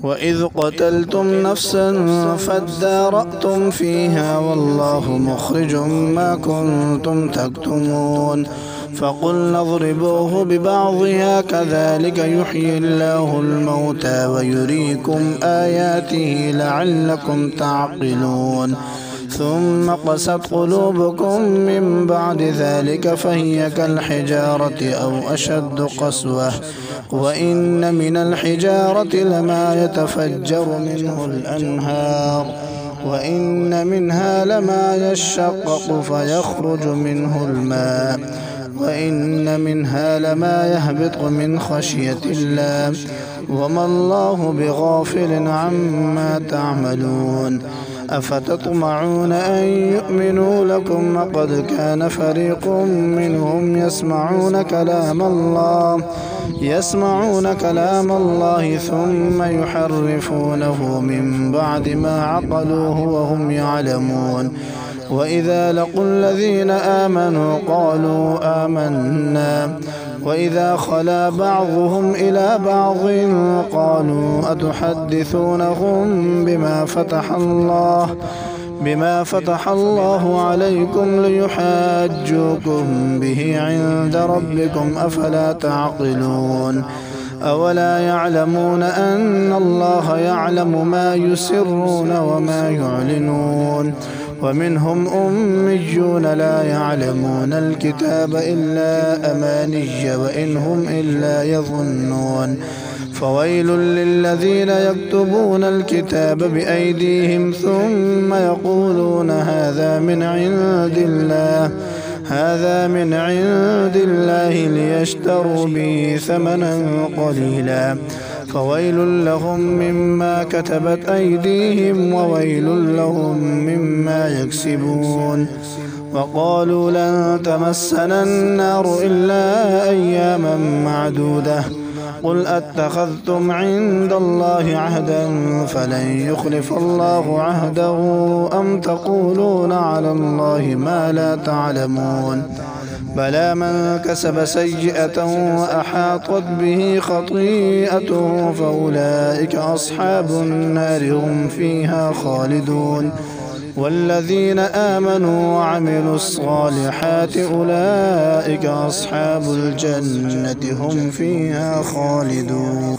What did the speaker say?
وإذ قتلتم نفسا فادارأتم فيها والله مخرج ما كنتم تكتمون فقلنا اضربوه ببعضها كذلك يحيي الله الموتى ويريكم آياته لعلكم تعقلون ثم قست قلوبكم من بعد ذلك فهي كالحجارة أو أشد قسوة وإن من الحجارة لما يتفجر منه الأنهار وإن منها لما يشقق فيخرج منه الماء وإن منها لما يهبط من خشية الله وما الله بغافل عما تعملون أفتطمعون أن يؤمنوا لكم وقد كان فريق منهم يسمعون كلام الله ثم يحرفونه من بعد ما عقلوه وهم يعلمون وإذا لقوا الذين آمنوا قالوا آمنا وإذا خلا بعضهم إلى بعض قالوا أتحدثونهم بما فتح الله عليكم ليحاجوكم به عند ربكم أفلا تعقلون أولا يعلمون أن الله يعلم ما يسرون وما يعلنون ومنهم أميون لا يعلمون الكتاب إلا أماني وإن هم إلا يظنون فويل للذين يكتبون الكتاب بأيديهم ثم يقولون هذا من عند الله ليشتروا به ثمنا قليلا فويل لهم مما كتبت أيديهم وويل لهم مما يكسبون وقالوا لن تمسنا النار إلا أياما معدودة قل أتخذتم عند الله عهدا فلن يخلف الله عهده أم تقولون على الله ما لا تعلمون بلى من كسب سيئة وأحاطت به خطيئته فأولئك أصحاب النار هم فيها خالدون والذين آمنوا وعملوا الصالحات أولئك أصحاب الجنة هم فيها خالدون